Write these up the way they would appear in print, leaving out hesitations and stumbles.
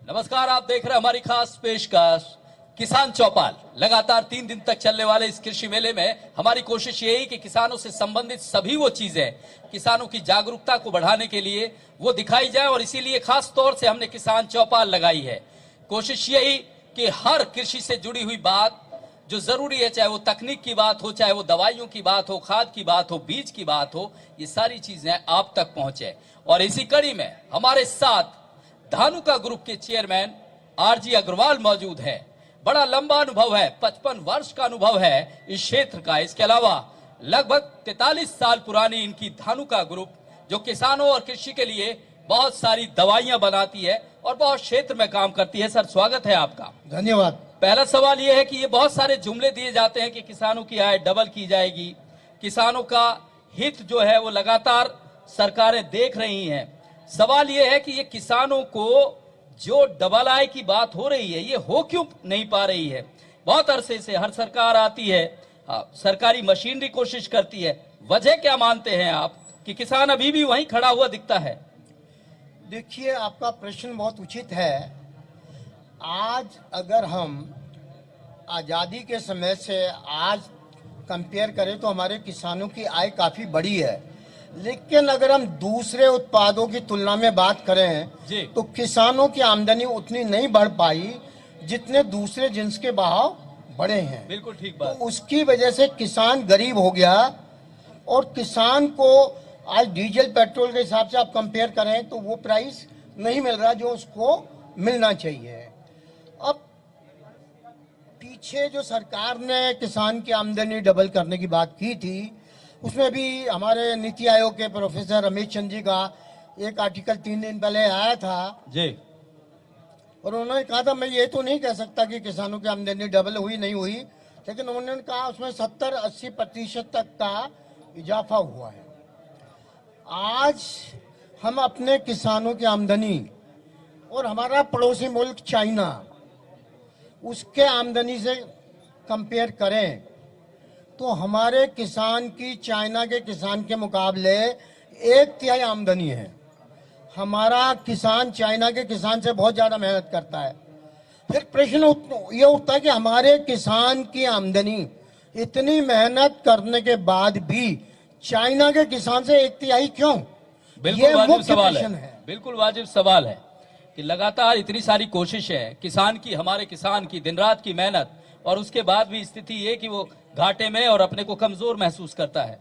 नमस्कार, आप देख रहे हैं हमारी खास पेशकश किसान चौपाल। लगातार 3 दिन तक चलने वाले इस कृषि मेले में हमारी कोशिश यही कि किसानों से संबंधित सभी वो चीजें किसानों की जागरूकता को बढ़ाने के लिए वो दिखाई जाए, और इसीलिए खास तौर से हमने किसान चौपाल लगाई है। कोशिश यही कि हर कृषि से जुड़ी हुई बात जो जरूरी है, चाहे वो तकनीक की बात हो, चाहे वो दवाइयों की बात हो, खाद की बात हो, बीज की बात हो, ये सारी चीजें आप तक पहुंचे। और इसी कड़ी में हमारे साथ धानुका ग्रुप के चेयरमैन आरजी अग्रवाल मौजूद है। बड़ा लंबा अनुभव है, 55 वर्ष का अनुभव है इस क्षेत्र का। इसके अलावा लगभग 43 साल पुरानी इनकी धानुका ग्रुप, जो किसानों और कृषि के लिए बहुत सारी दवाइयां बनाती है और बहुत क्षेत्र में काम करती है। सर, स्वागत है आपका। धन्यवाद। पहला सवाल यह है कि ये बहुत सारे जुमले दिए जाते हैं कि किसानों की आय डबल की जाएगी, किसानों का हित जो है वो लगातार सरकारें देख रही हैं। सवाल यह है कि ये किसानों को जो डबल आय की बात हो रही है, ये हो क्यों नहीं पा रही है? बहुत अरसे से हर सरकार आती है, सरकारी मशीनरी कोशिश करती है, वजह क्या मानते हैं आप कि किसान अभी भी वहीं खड़ा हुआ दिखता है? देखिए, आपका प्रश्न बहुत उचित है। आज अगर हम आज़ादी के समय से आज कंपेयर करें तो हमारे किसानों की आय काफ़ी बड़ी है, लेकिन अगर हम दूसरे उत्पादों की तुलना में बात करें तो किसानों की आमदनी उतनी नहीं बढ़ पाई जितने दूसरे जिन्स के बहाव बढ़े हैं। बिल्कुल ठीक बात। तो उसकी वजह से किसान गरीब हो गया, और किसान को आज डीजल पेट्रोल के हिसाब से आप कंपेयर करें तो वो प्राइस नहीं मिल रहा जो उसको मिलना चाहिए। अब पीछे जो सरकार ने किसान की आमदनी डबल करने की बात की थी, उसमें भी हमारे नीति आयोग के प्रोफेसर रमेश चंद जी का एक आर्टिकल 3 दिन पहले आया था जी, और उन्होंने कहा था, मैं ये तो नहीं कह सकता कि किसानों की आमदनी डबल हुई नहीं हुई, लेकिन उन्होंने कहा उसमें 70-80% तक का इजाफा हुआ है। आज हम अपने किसानों की आमदनी और हमारा पड़ोसी मुल्क चाइना, उसके आमदनी से कंपेयर करें तो हमारे किसान की चाइना के किसान के मुकाबले 1/3 आमदनी है। हमारा किसान चाइना के किसान से बहुत ज़्यादा मेहनत करता है। फिर प्रश्न ये उठता है कि हमारे किसान की आमदनी इतनी मेहनत करने के बाद भी चाइना के किसान से 1/3 क्यों? बिल्कुल वाजिब सवाल है। बिल्कुल वाजिब सवाल है कि लगातार इतनी सारी कोशिशें किसान की, हमारे किसान की दिन रात की मेहनत, और उसके बाद भी स्थिति ये कि वो घाटे में और अपने को कमजोर महसूस करता है।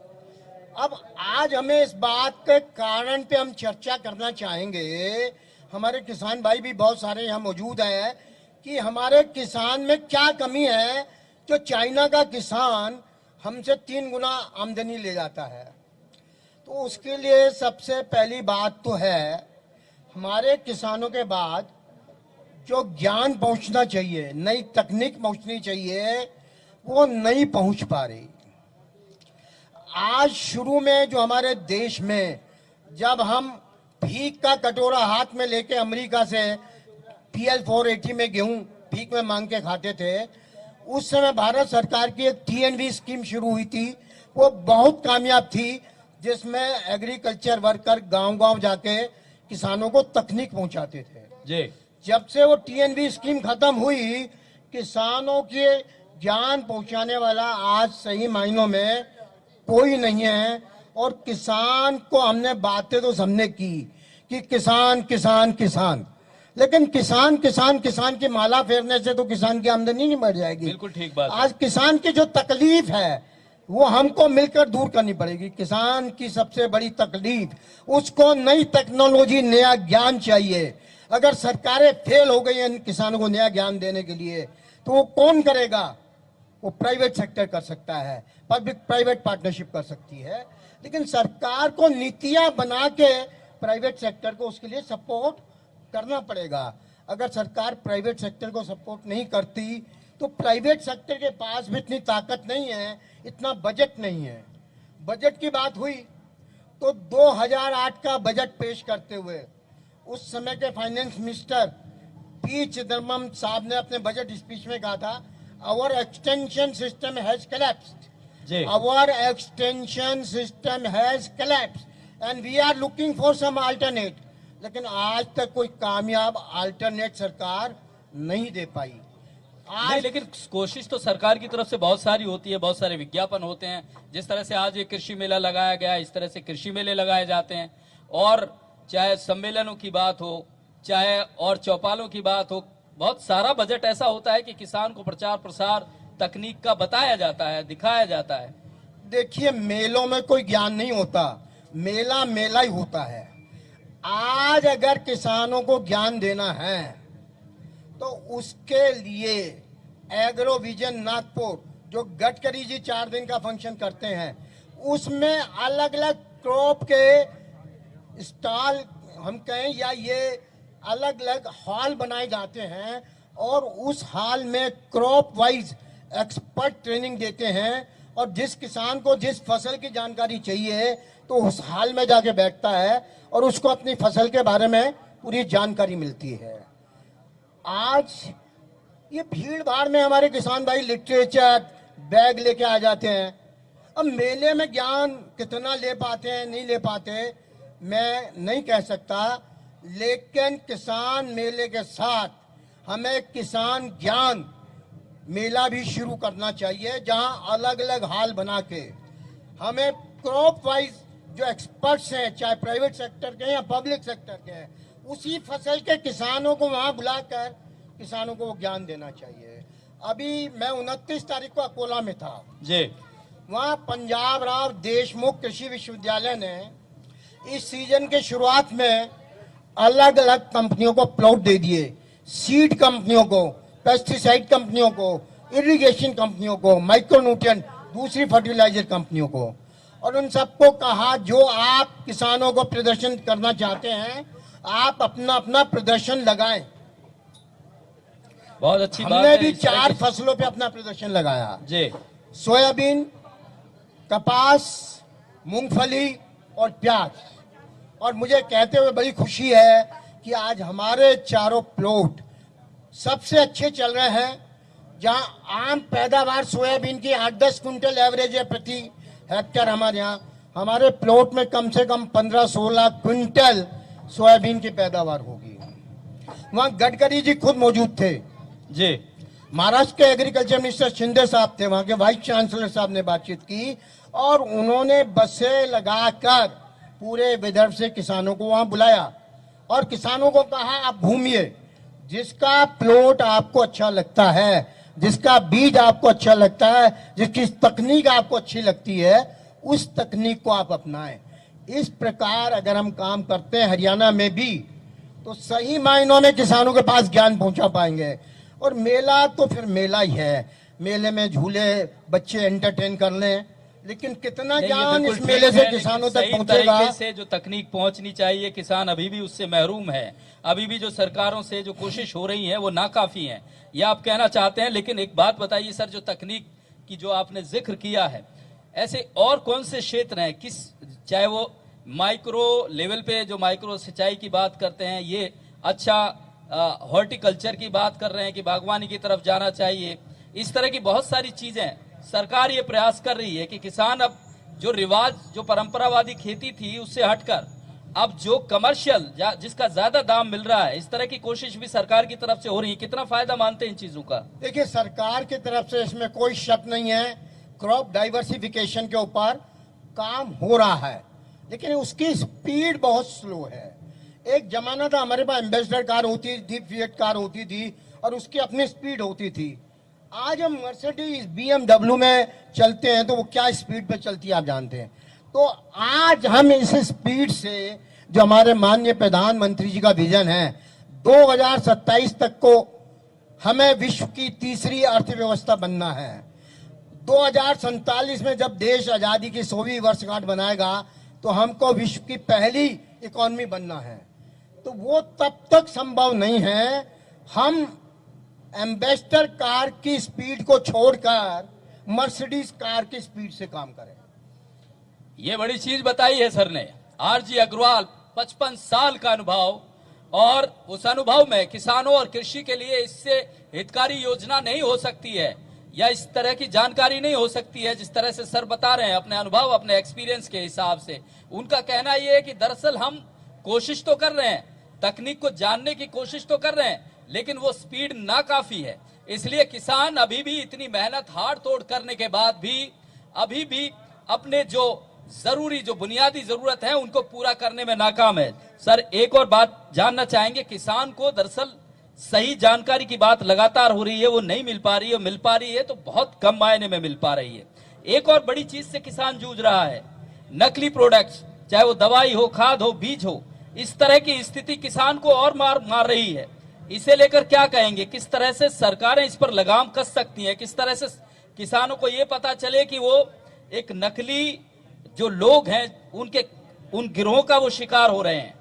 अब आज हमें इस बात के कारण पे हम चर्चा करना चाहेंगे। हमारे किसान भाई भी बहुत सारे यहाँ मौजूद हैं कि हमारे किसान में क्या कमी है जो चाइना का किसान हमसे 3 गुना आमदनी ले जाता है। तो उसके लिए सबसे पहली बात तो है, हमारे किसानों के बाद जो ज्ञान पहुंचना चाहिए, नई तकनीक पहुंचनी चाहिए, वो नहीं पहुंच पा रही। आज शुरू में जो हमारे देश में जब हम भीख का कटोरा हाथ में लेके अमेरिका से PL 480 में गेहूं भीख में मांग के खाते थे, उस समय भारत सरकार की एक TNV स्कीम शुरू हुई थी। वो बहुत कामयाब थी, जिसमें एग्रीकल्चर वर्कर गांव-गांव जाके किसानों को तकनीक पहुंचाते थे जी। जब से वो TNV स्कीम खत्म हुई, किसानों के ज्ञान पहुंचाने वाला आज सही मायनों में कोई नहीं है। और किसान को हमने बातें तो सबने की कि किसान किसान किसान, लेकिन किसान किसान किसान की माला फेरने से तो किसान की आमदनी नहीं बढ़ जाएगी। बिल्कुल ठीक बात। आज किसान की जो तकलीफ है वो हमको मिलकर दूर करनी पड़ेगी। किसान की सबसे बड़ी तकलीफ, उसको नई टेक्नोलॉजी, नया ज्ञान चाहिए। अगर सरकारें फेल हो गई हैं किसानों को नया ज्ञान देने के लिए, तो वो कौन करेगा? वो प्राइवेट सेक्टर कर सकता है, पब्लिक प्राइवेट पार्टनरशिप कर सकती है, लेकिन सरकार को नीतियां बना के प्राइवेट सेक्टर को उसके लिए सपोर्ट करना पड़ेगा। अगर सरकार प्राइवेट सेक्टर को सपोर्ट नहीं करती तो प्राइवेट सेक्टर के पास भी इतनी ताकत नहीं है, इतना बजट नहीं है। बजट की बात हुई तो 2008 का बजट पेश करते हुए उस समय के फाइनेंस मिनिस्टर पी चिदम्बरम साहब ने अपने बजट स्पीच में कहा था, our extension system has collapsed, our extension system has collapsed and we are looking for some alternate. लेकिन आज तक कोई कामयाब अल्टरनेट सरकार नहीं दे पाई। नहीं, लेकिन कोशिश तो सरकार की तरफ से बहुत सारी होती है, बहुत सारे विज्ञापन होते हैं। जिस तरह से आज ये कृषि मेला लगाया गया, इस तरह से कृषि मेले लगाए जाते हैं। और चाहे सम्मेलनों की बात हो, चाहे और चौपालों की बात हो, बहुत सारा बजट ऐसा होता है कि किसान को प्रचार प्रसार तकनीक का बताया जाता है, दिखाया जाता है। देखिए, मेलों में कोई ज्ञान नहीं होता, मेला मेला ही होता है। आज अगर किसानों को ज्ञान देना है तो उसके लिए एग्रो विजन नागपुर, जो गडकरी जी 4 दिन का फंक्शन करते हैं, उसमें अलग अलग क्रॉप के स्टॉल हम कहें या ये अलग अलग हॉल बनाए जाते हैं और उस हॉल में क्रॉप वाइज एक्सपर्ट ट्रेनिंग देते हैं। और जिस किसान को जिस फसल की जानकारी चाहिए तो उस हॉल में जाके बैठता है और उसको अपनी फसल के बारे में पूरी जानकारी मिलती है। आज ये भीड़ भाड़ में हमारे किसान भाई लिटरेचर बैग लेके आ जाते हैं। अब मेले में ज्ञान कितना ले पाते हैं नहीं ले पाते मैं नहीं कह सकता, लेकिन किसान मेले के साथ हमें किसान ज्ञान मेला भी शुरू करना चाहिए, जहां अलग अलग हाल बना के हमें क्रॉप वाइज जो एक्सपर्ट्स हैं, चाहे प्राइवेट सेक्टर के या पब्लिक सेक्टर के हैं, उसी फसल के किसानों को वहां बुलाकर किसानों को वो ज्ञान देना चाहिए। अभी मैं 29 तारीख को अकोला में था जी। वहां पंजाब राव देशमुख कृषि विश्वविद्यालय ने इस सीजन के शुरुआत में अलग अलग कंपनियों को प्लॉट दे दिए, सीड कंपनियों को, पेस्टिसाइड कंपनियों को, इरिगेशन कंपनियों को, माइक्रोन्यूट्रिएंट, दूसरी फर्टिलाइजर कंपनियों को, और उन सबको कहा जो आप किसानों को प्रदर्शन करना चाहते हैं आप अपना अपना प्रदर्शन लगाएं। बहुत अच्छी बात हमने है। भी इस तरह 4 की- फसलों पे अपना प्रदर्शन लगाया, जी। सोयाबीन, कपास, मूंगफली और प्याज। और मुझे कहते हुए बड़ी खुशी है कि आज हमारे चारों प्लॉट सबसे अच्छे चल रहे हैं, जहां आम पैदावार सोयाबीन की 8-10 कुंटल एवरेज है प्रति हेक्टेयर। हमारे यहाँ हमारे प्लॉट में कम से कम 15-16 क्विंटल सोयाबीन की पैदावार होगी। वहां गडकरी जी खुद मौजूद थे जी। महाराष्ट्र के एग्रीकल्चर मिनिस्टर शिंदे साहब थे, वहां के वाइस चांसलर साहब ने बातचीत की और उन्होंने बसें लगाकर पूरे विदर्भ से किसानों को वहां बुलाया और किसानों को कहा आप घूमिए, जिसका प्लॉट आपको अच्छा लगता है, जिसका बीज आपको अच्छा लगता है, जिसकी तकनीक आपको अच्छी लगती है, उस तकनीक को आप अपनाएं। इस प्रकार अगर हम काम करते हैं हरियाणा में भी तो सही मायनों में किसानों के पास ज्ञान पहुंचा पाएंगे। और मेला तो फिर मेला ही है, मेले में झूले बच्चे एंटरटेन कर लें, लेकिन कितना नहीं, ये ज्ञान बिल्कुल इस ठीक मेले से है, लेकिन किसानों तक सही पहुंचेगा। तरीके से जो तकनीक पहुंचनी चाहिए, किसान अभी भी उससे महरूम है। अभी भी जो सरकारों से जो कोशिश हो रही है वो नाकाफी है, ये आप कहना चाहते हैं। लेकिन एक बात बताइए सर, जो तकनीक की जो आपने जिक्र किया है, ऐसे और कौन से क्षेत्र हैं, किस चाहे वो माइक्रो लेवल पे जो माइक्रो सिंचाई की बात करते हैं, ये अच्छा हॉर्टिकल्चर की बात कर रहे हैं कि बागवानी की तरफ जाना चाहिए, इस तरह की बहुत सारी चीजें सरकार ये प्रयास कर रही है कि किसान अब जो रिवाज जो परंपरावादी खेती थी उससे हटकर अब जो कमर्शियल जिसका ज्यादा दाम मिल रहा है, इस तरह की कोशिश भी सरकार की तरफ से हो रही है। कितना फायदा मानते हैं इन चीजों का? देखिए, सरकार की तरफ से इसमें कोई शक नहीं है, क्रॉप डाइवर्सिफिकेशन के ऊपर काम हो रहा है, लेकिन उसकी स्पीड बहुत स्लो है। एक जमाना था हमारे पास एम्बेसडर कार होती थी, फिएट कार होती थी और उसकी अपनी स्पीड होती थी। आज हम मर्सिडीज BMW में चलते हैं तो वो क्या स्पीड पे चलती है आप जानते हैं। तो आज हम इस स्पीड से, जो हमारे माननीय प्रधानमंत्री जी का विजन है, 2027 तक को हमें विश्व की तीसरी अर्थव्यवस्था बनना है। 2047 में जब देश आजादी की 100वीं वर्षगांठ बनाएगा तो हमको विश्व की पहली इकोनॉमी बनना है। तो वो तब तक संभव नहीं है हम एम्बेसडर कार की स्पीड को छोड़कर मर्सिडीज कार की स्पीड से काम करें। ये बड़ी चीज बताई है सर ने। आरजी अग्रवाल 55 साल का अनुभव, और उस अनुभव में किसानों और कृषि के लिए इससे हितकारी योजना नहीं हो सकती है या इस तरह की जानकारी नहीं हो सकती है जिस तरह से सर बता रहे हैं अपने अनुभव, अपने एक्सपीरियंस के हिसाब से। उनका कहना यह है कि दरअसल हम कोशिश तो कर रहे हैं, तकनीक को जानने की कोशिश तो कर रहे हैं, लेकिन वो स्पीड नाकाफी है। इसलिए किसान अभी भी इतनी मेहनत हाड़ तोड़ करने के बाद भी अभी भी अपने जो जरूरी जो बुनियादी जरूरत है उनको पूरा करने में नाकाम है। सर, एक और बात जानना चाहेंगे, किसान को दरअसल सही जानकारी की बात लगातार हो रही है, वो नहीं मिल पा रही है, मिल पा रही है तो बहुत कम मायने में मिल पा रही है। एक और बड़ी चीज से किसान जूझ रहा है, नकली प्रोडक्ट्स, चाहे वो दवाई हो, खाद हो, बीज हो। इस तरह की स्थिति किसान को और मार रही है। इसे लेकर क्या कहेंगे? किस तरह से सरकारें इस पर लगाम कस सकती हैं? किस तरह से किसानों को ये पता चले कि वो एक नकली जो लोग हैं उन गिरोहों का वो शिकार हो रहे हैं?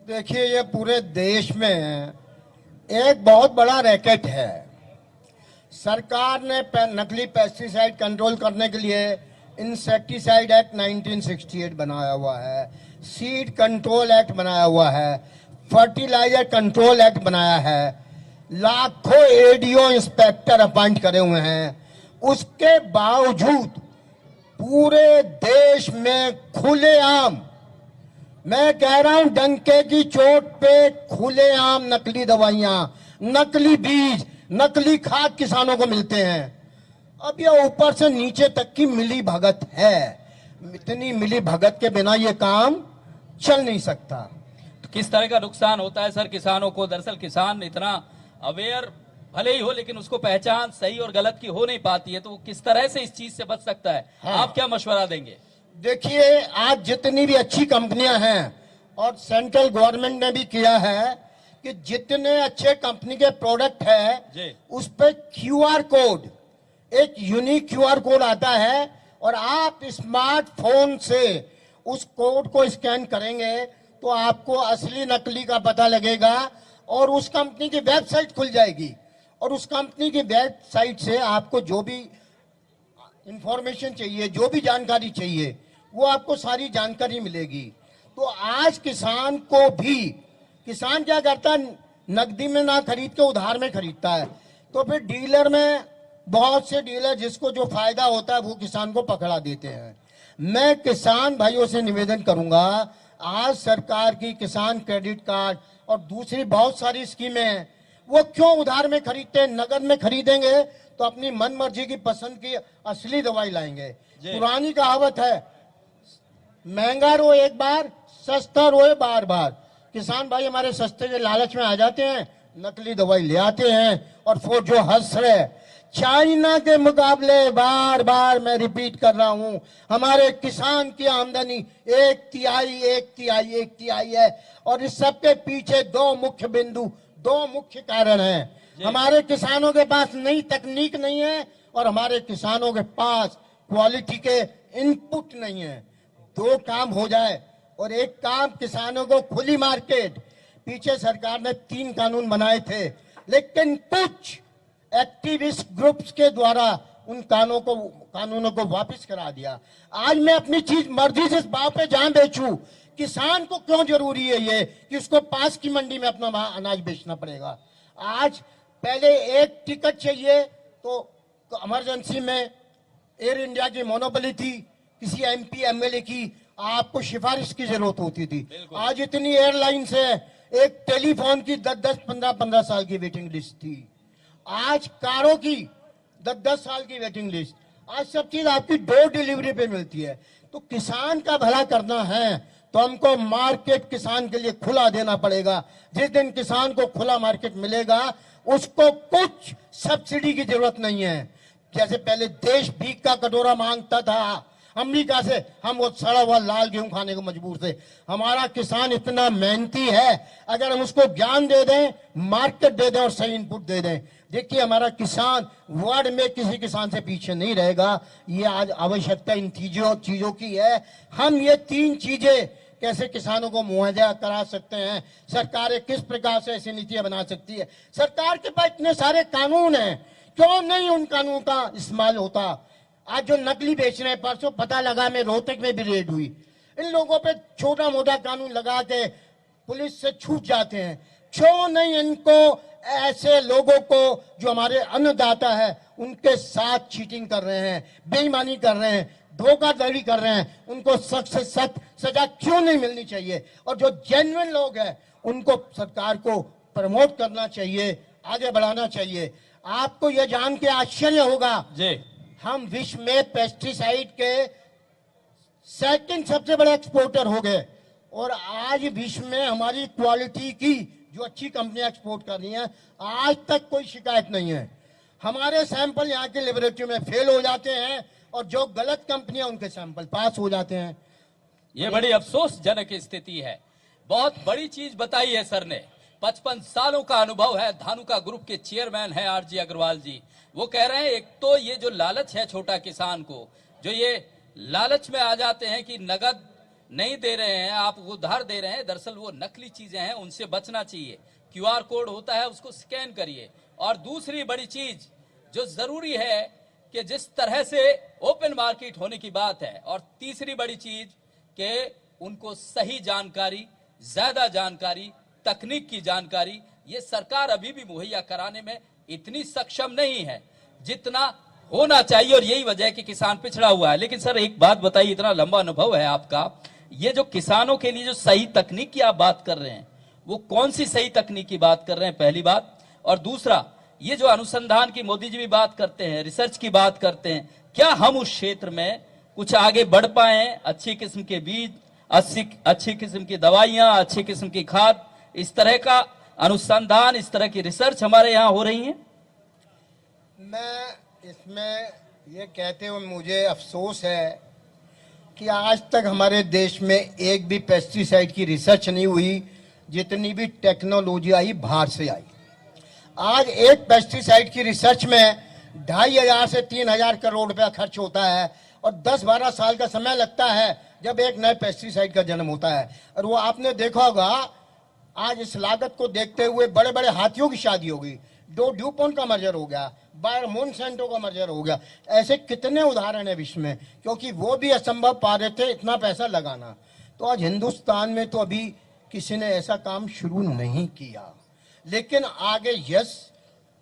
देखिए, ये पूरे देश में एक बहुत बड़ा रैकेट है। सरकार ने नकली पेस्टिसाइड कंट्रोल करने के लिए इंसेक्टिसाइड एक्ट 1968 बनाया हुआ है, सीड कंट्रोल एक्ट बनाया हुआ है, फर्टिलाइजर कंट्रोल एक्ट बनाया है, लाखों एडीओ इंस्पेक्टर अपॉइंट करे हुए हैं। उसके बावजूद पूरे देश में खुलेआम, मैं कह रहा हूं डंके की चोट पे खुलेआम नकली दवाइयां, नकली बीज, नकली खाद किसानों को मिलते हैं। अब ये ऊपर से नीचे तक की मिली भगत है। इतनी मिली भगत के बिना ये काम चल नहीं सकता। तो किस तरह का नुकसान होता है सर किसानों को? दरअसल किसान इतना अवेयर भले ही हो, लेकिन उसको पहचान सही और गलत की हो नहीं पाती है, तो वो किस तरह से इस चीज से बच सकता है? हाँ। आप क्या मशवरा देंगे? देखिए, आज जितनी भी अच्छी कंपनियां हैं और सेंट्रल गवर्नमेंट ने भी किया है कि जितने अच्छे कंपनी के प्रोडक्ट है उस पे क्यूआर कोड, एक यूनिक क्यूआर कोड आता है और आप स्मार्टफोन से उस कोड को स्कैन करेंगे तो आपको असली नकली का पता लगेगा और उस कंपनी की वेबसाइट खुल जाएगी और उस कंपनी की वेबसाइट से आपको जो भी इंफॉर्मेशन चाहिए, जो भी जानकारी चाहिए, वो आपको सारी जानकारी मिलेगी। तो आज किसान को भी, किसान क्या करता है, नकदी में ना खरीद के उधार में खरीदता है, तो फिर डीलर में बहुत से डीलर जिसको जो फायदा होता है वो किसान को पकड़ा देते हैं। मैं किसान भाइयों से निवेदन करूंगा, आज सरकार की किसान क्रेडिट कार्ड और दूसरी बहुत सारी स्कीमें हैं, वो क्यों उधार में खरीदते हैं? नगद में खरीदेंगे तो अपनी मन मर्जी की पसंद की असली दवाई लाएंगे। पुरानी कहावत है, महंगा रो एक बार, सस्ता रोए बार बार। किसान भाई हमारे सस्ते के लालच में आ जाते हैं, नकली दवाई ले आते हैं और फिर जो हंस रहे, चाइना के मुकाबले बार बार मैं रिपीट कर रहा हूं, हमारे किसान की आमदनी एक तिहाई है और इस सब के पीछे दो मुख्य बिंदु, दो मुख्य कारण हैं। हमारे किसानों के पास नई तकनीक नहीं है और हमारे किसानों के पास क्वालिटी के इनपुट नहीं है। दो काम हो जाए और एक काम, किसानों को खुली मार्केट। पीछे सरकार ने 3 कानून बनाए थे, लेकिन कुछ एक्टिविस्ट ग्रुप्स के द्वारा उन कानूनों को वापस करा दिया। आज मैं अपनी चीज मर्जी से भाव पे जहां बेचूं, किसान को क्यों जरूरी है ये कि उसको पास की मंडी में अपना अनाज बेचना पड़ेगा? आज पहले एक टिकट चाहिए तो इमरजेंसी में एयर इंडिया की मोनोपोली थी, किसी एमपी एमएलए की आपको सिफारिश की जरूरत होती थी। आज इतनी एयरलाइंस है, एक टेलीफोन की 10-10, 15-15 साल की वेटिंग लिस्ट थी। आज कारों की 10-10 साल की वेटिंग लिस्ट। आज सब चीज आपकी डोर डिलीवरी पे मिलती है। तो किसान का भला करना है तो हमको मार्केट किसान के लिए खुला देना पड़ेगा। जिस दिन किसान को खुला मार्केट मिलेगा, उसको कुछ सब्सिडी की जरूरत नहीं है। जैसे पहले देश भीख का कटोरा मांगता था अमेरिका से, हम वो सड़ा हुआ लाल गेहूं खाने को मजबूर थे। हमारा किसान इतना मेहनती है, अगर हम उसको ज्ञान दे दें, मार्केट दे दें और सही इनपुट दे दें, देखिए हमारा किसान वर्ल्ड में किसी किसान से पीछे नहीं रहेगा। ये आज आवश्यकता इन चीजों की है। हम ये 3 चीजें कैसे किसानों को मुहैया करा सकते हैं, सरकारें किस प्रकार से ऐसी नीतियां बना सकती है। सरकार के पास इतने सारे कानून हैं, क्यों नहीं उन कानून का इस्तेमाल होता? आज जो नकली बेच रहे हैं, परसों पता लगा मैं रोहतक में भी रेड हुई, इन लोगों पे छोटा मोटा कानून लगा के पुलिस से छूट जाते हैं। क्यों नहीं इनको, ऐसे लोगों को जो हमारे अन्नदाता है उनके साथ चीटिंग कर रहे हैं, बेईमानी कर रहे हैं, धोखाधड़ी कर रहे हैं, उनको सख्त से सख्त सजा क्यों नहीं मिलनी चाहिए? और जो जेन्युइन लोग हैं उनको सरकार को प्रमोट करना चाहिए, आगे बढ़ाना चाहिए। आपको यह जान के आश्चर्य होगा, जी, हम विश्व में पेस्टिसाइड के सेकंड सबसे बड़े एक्सपोर्टर हो गए और आज विश्व में हमारी क्वालिटी की जो अच्छी कंपनियां एक्सपोर्ट कर रही हैं, आज तक कोई शिकायत नहीं है। हमारे सैंपल यहाँ की लेबोरेटरी में फेल हो जाते हैं और जो गलत कंपनियां उनके सैंपल पास हो जाते हैं। ये बड़ी अफसोसजनक स्थिति है। बहुत बड़ी चीज बताई है सर ने। 55 सालों का अनुभव है। धानुका ग्रुप के चेयरमैन है आरजी अग्रवाल जी। वो कह रहे हैं, एक तो ये जो लालच है छोटा किसान को, जो ये लालच में आ जाते हैं कि नगद नहीं दे रहे हैं, आप उधार दे रहे हैं, दरअसल वो नकली चीजें हैं, उनसे बचना चाहिए। क्यूआर कोड होता है, उसको स्कैन करिए। और दूसरी बड़ी चीज जो जरूरी है कि जिस तरह से ओपन मार्केट होने की बात है, और तीसरी बड़ी चीज कि उनको सही जानकारी, ज्यादा जानकारी, तकनीक की जानकारी, ये सरकार अभी भी मुहैया कराने में इतनी सक्षम नहीं है जितना होना चाहिए, और यही वजह है कि किसान पिछड़ा हुआ है। लेकिन सर एक बात बताइए, इतना लंबा अनुभव है आपका, ये जो किसानों के लिए जो सही तकनीक की आप बात कर रहे हैं, वो कौन सी सही तकनीक की बात कर रहे हैं, पहली बात। और दूसरा, ये जो अनुसंधान की मोदी जी भी बात करते हैं, रिसर्च की बात करते हैं, क्या हम उस क्षेत्र में कुछ आगे बढ़ पाए? अच्छी किस्म के बीज, अच्छी किस्म की दवाइयां, अच्छी किस्म की खाद, इस तरह का अनुसंधान, इस तरह की रिसर्च हमारे यहाँ हो रही है? मैं इसमें ये कहते हुए मुझे अफसोस है कि आज तक हमारे देश में एक भी पेस्टिसाइड की रिसर्च नहीं हुई। जितनी भी टेक्नोलॉजी आई बाहर से आई। आज एक पेस्टिसाइड की रिसर्च में 2,500 से 3,000 करोड़ रुपया खर्च होता है और 10-12 साल का समय लगता है जब एक नए पेस्टिसाइड का जन्म होता है। और वो आपने देखा होगा, आज इस लागत को देखते हुए बड़े बड़े हाथियों की शादी हो गई, ड्यूपॉन्ट का मर्जर हो गया, बायर मोनसेंटो का मर्जर हो गया। ऐसे कितने उदाहरण है विश्व में, क्योंकि वो भी असंभव पा रहे थे इतना पैसा लगाना। तो आज हिंदुस्तान में तो अभी किसी ने ऐसा काम शुरू नहीं किया, लेकिन आगे यस,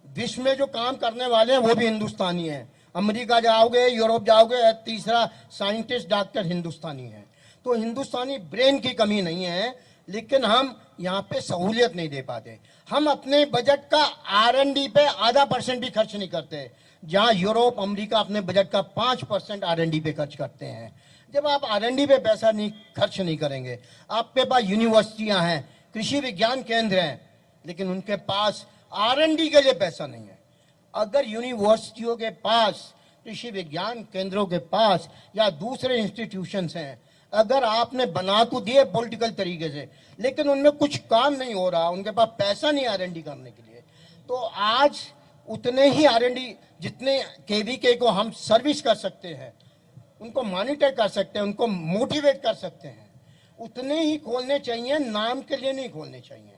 विश्व में जो काम करने वाले हैं वो भी हिंदुस्तानी हैं। अमेरिका जाओगे, यूरोप जाओगे, तीसरा साइंटिस्ट डॉक्टर हिंदुस्तानी है। तो हिंदुस्तानी ब्रेन की कमी नहीं है, लेकिन हम यहाँ पे सहूलियत नहीं दे पाते। हम अपने बजट का R&D पे % भी खर्च नहीं करते, जहाँ यूरोप, अमेरिका अपने बजट का 5% R&D पे खर्च करते हैं। जब आप R&D पे पैसा नहीं खर्च नहीं करेंगे, आपके पास यूनिवर्सिटियां हैं, कृषि विज्ञान केंद्र हैं, लेकिन उनके पास R&D के लिए पैसा नहीं है। अगर यूनिवर्सिटियों के पास, कृषि विज्ञान केंद्रों के पास या दूसरे इंस्टीट्यूशंस हैं, अगर आपने बना तो दिए पॉलिटिकल तरीके से, लेकिन उनमें कुछ काम नहीं हो रहा, उनके पास पैसा नहीं R&D करने के लिए, तो आज उतने ही R&D जितने KVK को हम सर्विस कर सकते हैं, उनको मॉनिटर कर सकते हैं, उनको मोटिवेट कर सकते हैं, उतने ही खोलने चाहिए, नाम के लिए नहीं खोलने चाहिए।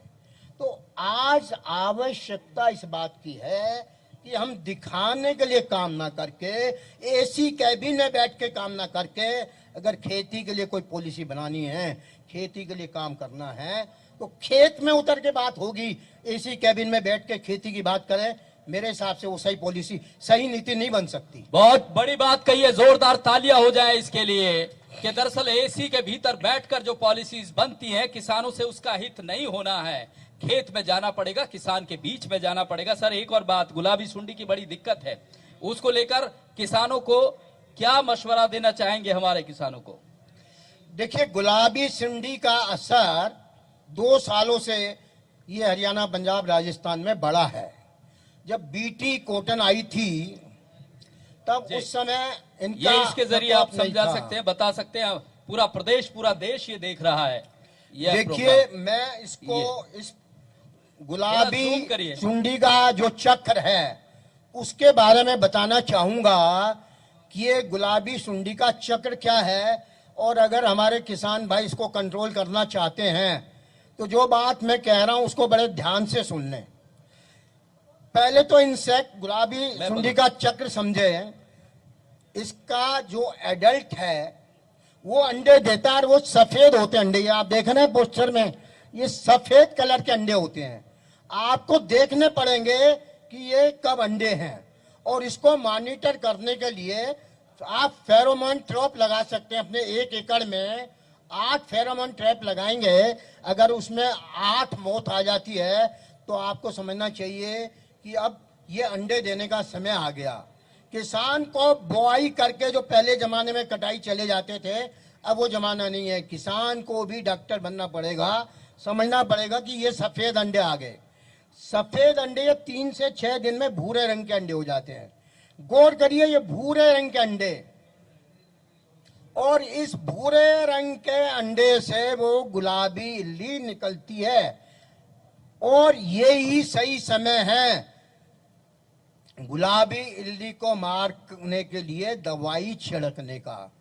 तो आज आवश्यकता इस बात की है कि हम दिखाने के लिए काम ना करके, AC कैबिन में बैठ के काम ना करके, अगर खेती के लिए कोई पॉलिसी बनानी है, खेती के लिए काम करना है, तो खेत में उतर के बात होगी। AC कैबिन में बैठ के खेती की बात करें, मेरे हिसाब से वो सही पॉलिसी, सही नीति नहीं बन सकती। बहुत बड़ी बात कही है, जोरदार तालियां हो जाए इसके लिए कि दरअसल AC के भीतर बैठकर जो पॉलिसीज बनती हैं, किसानों से उसका हित नहीं होना है। खेत में जाना पड़ेगा, किसान के बीच में जाना पड़ेगा। सर एक और बात, गुलाबी सुंडी की बड़ी दिक्कत है, उसको लेकर किसानों को क्या मशवरा देना चाहेंगे हमारे किसानों को? देखिए, गुलाबी सुंडी का असर 2 सालों से ये हरियाणा, पंजाब, राजस्थान में बड़ा है। जब BT कॉटन आई थी तब उस समय इनका, ये इसके जरिए आप समझा सकते हैं, बता सकते हैं, पूरा प्रदेश, पूरा देश ये देख रहा है। देखिए, मैं इसको, इस गुलाबी सुंडी का जो चक्र है उसके बारे में बताना चाहूंगा कि ये गुलाबी सुंडी का चक्र क्या है, और अगर हमारे किसान भाई इसको कंट्रोल करना चाहते हैं तो जो बात मैं कह रहा हूं उसको बड़े ध्यान से सुन लें। पहले तो इंसेक्ट, गुलाबी सुंडी का चक्र समझे। इसका जो एडल्ट है वो अंडे देता है और वो सफेद होते हैं अंडे। ये आप देख रहे हैं पोस्टर में, ये सफेद कलर के अंडे होते हैं। आपको देखने पड़ेंगे कि ये कब अंडे हैं, और इसको मॉनिटर करने के लिए आप फेरोमोन ट्रैप लगा सकते हैं अपने 1 एकड़ में। 8 फेरोमोन ट्रैप लगाएंगे, अगर उसमें 8 मौत आ जाती है तो आपको समझना चाहिए कि अब ये अंडे देने का समय आ गया। किसान को बुआई करके जो पहले जमाने में कटाई चले जाते थे, अब वो जमाना नहीं है। किसान को भी डॉक्टर बनना पड़ेगा, समझना पड़ेगा कि ये सफेद अंडे आ गए। सफेद अंडे ये 3 से 6 दिन में भूरे रंग के अंडे हो जाते हैं। गौर करिए, ये भूरे रंग के अंडे, और इस भूरे रंग के अंडे से वो गुलाबी इल्ली निकलती है, और यही सही समय है गुलाबी इल्ली को मारने के लिए दवाई छिड़कने का।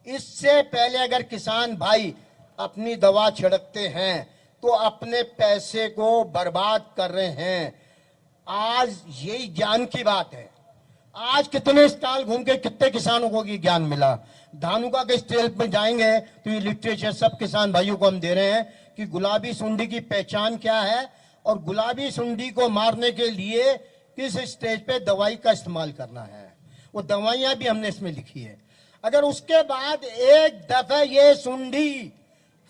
इससे पहले अगर किसान भाई अपनी दवा छिड़कते हैं तो अपने पैसे को बर्बाद कर रहे हैं। आज यही ज्ञान की बात है। आज कितने स्टॉल घूम के कितने किसानों को ये ज्ञान मिला। धानुका के स्टेल पे जाएंगे तो ये लिटरेचर सब किसान भाइयों को हम दे रहे हैं कि गुलाबी सुंडी की पहचान क्या है और गुलाबी सुंडी को मारने के लिए किस स्टेज पे दवाई का इस्तेमाल करना है। वो दवाइयां भी हमने इसमें लिखी है। अगर उसके बाद एक दफे ये सुंडी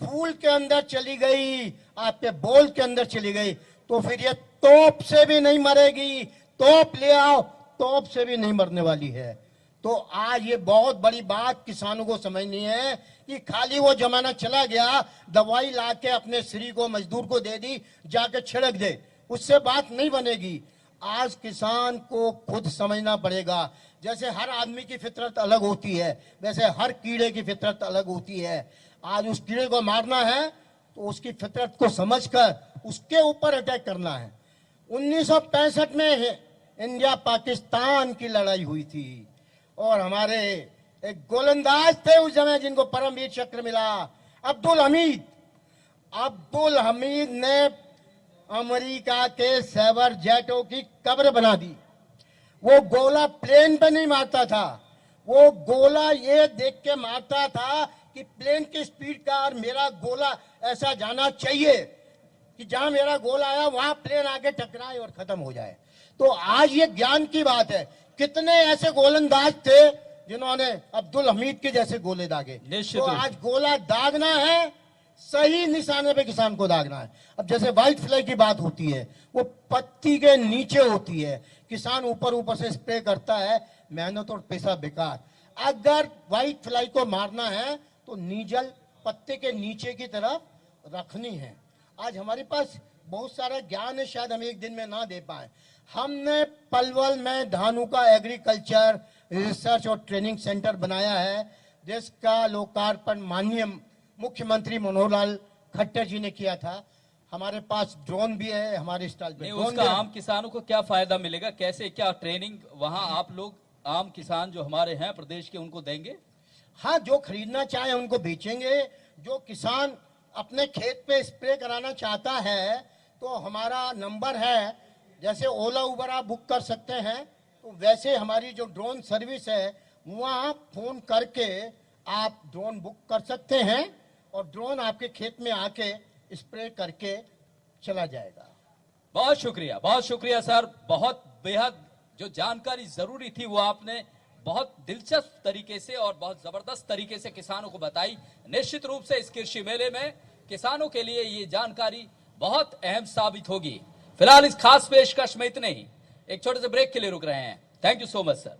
फूल के अंदर चली गई, आपके बोल के अंदर चली गई, तो फिर ये तोप से भी नहीं मरेगी। तोप ले आओ, तोप से भी नहीं मरने वाली है। तो आज ये बहुत बड़ी बात किसानों को समझनी है कि खाली वो जमाना चला गया, दवाई लाके अपने श्री को मजदूर को दे दी, जाके छिड़क दे, उससे बात नहीं बनेगी। आज किसान को खुद समझना पड़ेगा। जैसे हर आदमी की फितरत अलग होती है, वैसे हर कीड़े की फितरत अलग होती है। आज उस कीड़े को मारना है तो उसकी फितरत को समझकर उसके ऊपर अटैक करना है। 1965 में इंडिया पाकिस्तान की लड़ाई हुई थी और हमारे एक गोलंदाज थे उस समय जिनको परमवीर चक्र मिला, अब्दुल हमीद। अब्दुल हमीद ने अमेरिका के सैबर जेटों की कब्र बना दी। वो गोला प्लेन पे नहीं मारता था, वो गोला ये देख के मारता था कि प्लेन की स्पीड का और मेरा गोला ऐसा जाना चाहिए कि जहां मेरा गोला आया वहां प्लेन आके टकराए और खत्म हो जाए। तो आज ये ज्ञान की बात है। कितने ऐसे गोलंदाज थे जिन्होंने अब्दुल हमीद के जैसे गोले दागे। तो आज गोला दागना है, सही निशाने पे किसान को दागना है। अब जैसे व्हाइट फ्लाई की बात होती है, वो पत्ती के नीचे होती है, किसान ऊपर ऊपर से स्प्रे करता है, मेहनत और पैसा बेकार। अगर व्हाइट फ्लाई को मारना है तो नीजल पत्ते के नीचे की तरफ रखनी है। आज हमारे पास बहुत सारा ज्ञान है, शायद हम एक दिन में ना दे पाए। हमने पलवल में धानुका एग्रीकल्चर रिसर्च और ट्रेनिंग सेंटर बनाया है, जिसका लोकार्पण माननीय मुख्यमंत्री मनोहर लाल खट्टर जी ने किया था। हमारे पास ड्रोन भी है हमारे स्टॉल पे। उसका आम किसानों को क्या फायदा मिलेगा, कैसे क्या ट्रेनिंग वहां आप लोग आम किसान जो हमारे हैं प्रदेश के उनको देंगे? हाँ, जो खरीदना चाहे उनको बेचेंगे। जो किसान अपने खेत पे स्प्रे कराना चाहता है तो हमारा नंबर है, जैसे ओला उबर आप बुक कर सकते हैं, तो वैसे हमारी जो ड्रोन सर्विस है वहाँ फोन करके आप ड्रोन बुक कर सकते हैं और ड्रोन आपके खेत में आके स्प्रे करके चला जाएगा। बहुत शुक्रिया सर। बहुत बेहद जो जानकारी जरूरी थी वो आपने बहुत दिलचस्प तरीके से और बहुत जबरदस्त तरीके से किसानों को बताई। निश्चित रूप से इस कृषि मेले में किसानों के लिए ये जानकारी बहुत अहम साबित होगी। फिलहाल इस खास पेशकश में इतने ही। एक छोटे से ब्रेक के लिए रुक रहे हैं। Thank you so much sir.